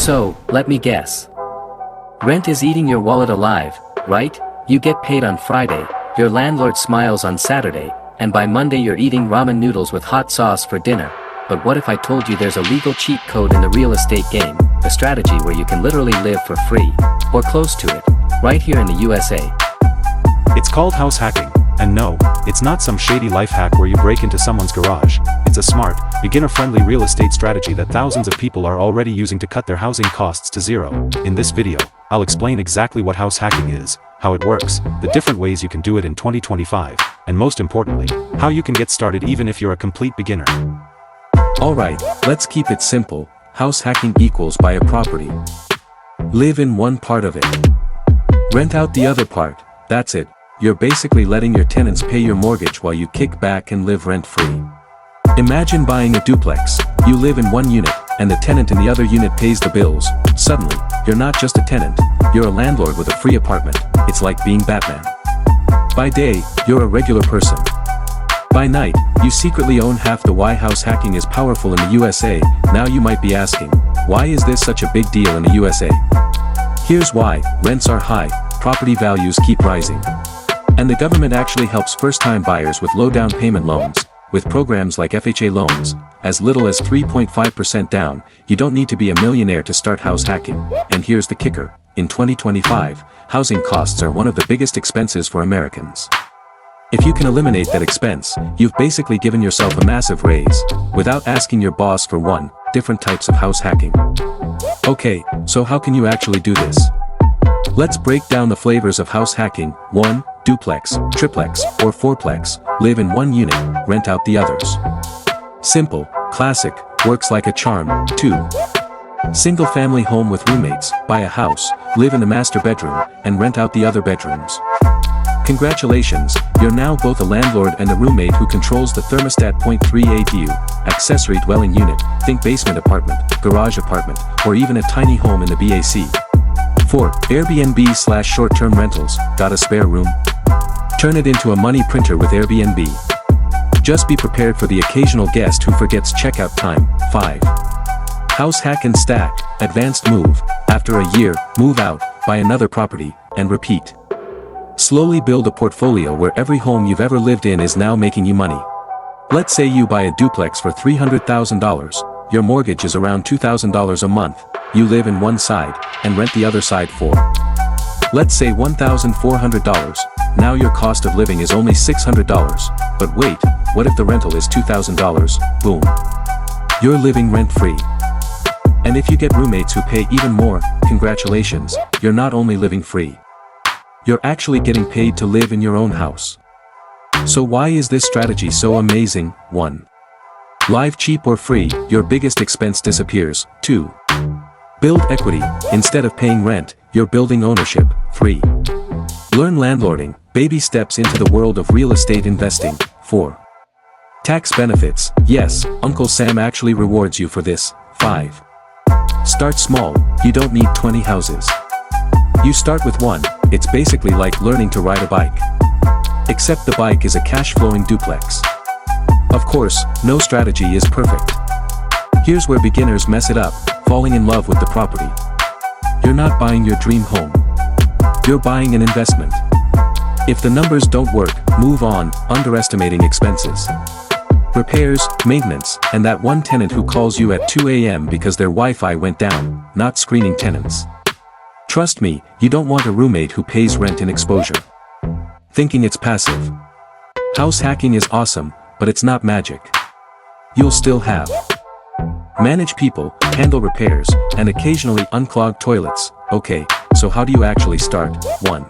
So, let me guess. Rent is eating your wallet alive, right? You get paid on Friday, your landlord smiles on Saturday, and by Monday you're eating ramen noodles with hot sauce for dinner. But what if I told you there's a legal cheat code in the real estate game, a strategy where you can literally live for free, or close to it, right here in the USA? It's called house hacking, and no, it's not some shady life hack where you break into someone's garage. It's a smart, beginner-friendly real estate strategy that thousands of people are already using to cut their housing costs to zero. In this video, I'll explain exactly what house hacking is, how it works, the different ways you can do it in 2025, and most importantly, how you can get started even if you're a complete beginner. Alright, let's keep it simple. House hacking equals buy a property. Live in one part of it. Rent out the other part. That's it. You're basically letting your tenants pay your mortgage while you kick back and live rent-free. Imagine buying a duplex. You live in one unit, and the tenant in the other unit pays the bills. Suddenly, you're not just a tenant, you're a landlord with a free apartment. It's like being Batman. By day, you're a regular person. By night, you secretly own half the why house hacking is powerful in the USA. Now you might be asking, why is this such a big deal in the USA? Here's why: rents are high, property values keep rising. And the government actually helps first-time buyers with low down payment loans. With programs like FHA loans, as little as 3.5% down, you don't need to be a millionaire to start house hacking. And here's the kicker: in 2025, housing costs are one of the biggest expenses for Americans. If you can eliminate that expense, you've basically given yourself a massive raise, without asking your boss for one. Different types of house hacking. Okay, so how can you actually do this? Let's break down the flavors of house hacking. 1. Duplex, triplex, or fourplex. Live in one unit, rent out the others. Simple, classic, works like a charm. 2. Single-family home with roommates. Buy a house, live in the master bedroom, and rent out the other bedrooms. Congratulations, you're now both a landlord and a roommate who controls the thermostat. 3. ADU, accessory dwelling unit. Think basement apartment, garage apartment, or even a tiny home in the BAC. 4. Airbnb/short-term rentals. Got a spare room? Turn it into a money printer with Airbnb. Just be prepared for the occasional guest who forgets checkout time. 5. House hack and stack, advanced move. After a year, move out, buy another property, and repeat. Slowly build a portfolio where every home you've ever lived in is now making you money. Let's say you buy a duplex for $300,000. Your mortgage is around $2,000 a month. You live in one side, and rent the other side for, let's say, $1,400. Now your cost of living is only $600. But wait, what if the rental is $2,000? Boom. You're living rent-free. And if you get roommates who pay even more, congratulations, you're not only living free, you're actually getting paid to live in your own house. So why is this strategy so amazing? 1. Live cheap or free, your biggest expense disappears. 2. Build equity, instead of paying rent, you're building ownership. 3. Learn landlording, baby steps into the world of real estate investing. 4. Tax benefits, yes, Uncle Sam actually rewards you for this. 5. Start small, you don't need 20 houses. You start with one. It's basically like learning to ride a bike. Except the bike is a cash-flowing duplex. Of course, no strategy is perfect. Here's where beginners mess it up, falling in love with the property. You're not buying your dream home. You're buying an investment. If the numbers don't work, move on, underestimating expenses. Repairs, maintenance, and that one tenant who calls you at 2 a.m. because their Wi-Fi went down, not screening tenants. Trust me, you don't want a roommate who pays rent in exposure. Thinking it's passive. House hacking is awesome, but it's not magic. You'll still have manage people, handle repairs, and occasionally unclog toilets. Okay, so how do you actually start? 1.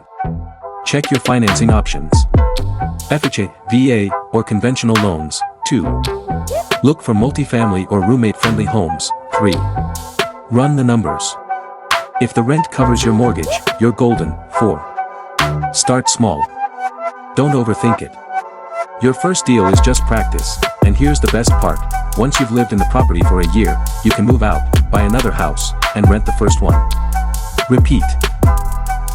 Check your financing options. FHA, VA, or conventional loans. 2. Look for multifamily or roommate-friendly homes. 3. Run the numbers. If the rent covers your mortgage, you're golden. 4. Start small. Don't overthink it. Your first deal is just practice, and here's the best part. Once you've lived in the property for a year, you can move out, buy another house, and rent the first one. Repeat.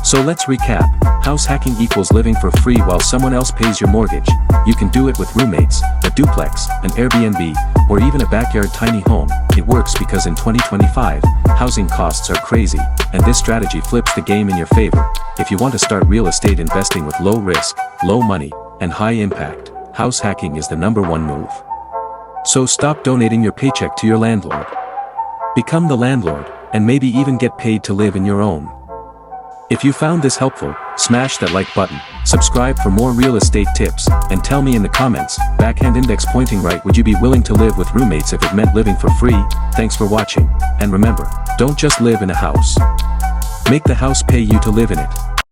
So let's recap. House hacking equals living for free while someone else pays your mortgage. You can do it with roommates, a duplex, an Airbnb, or even a backyard tiny home. It works because in 2025, housing costs are crazy, and this strategy flips the game in your favor. If you want to start real estate investing with low risk, low money, and high impact, house hacking is the #1 move. So stop donating your paycheck to your landlord. Become the landlord, and maybe even get paid to live in your own. If you found this helpful, smash that like button, subscribe for more real estate tips, and tell me in the comments, backhand index pointing right, would you be willing to live with roommates if it meant living for free? Thanks for watching, and remember, don't just live in a house. Make the house pay you to live in it.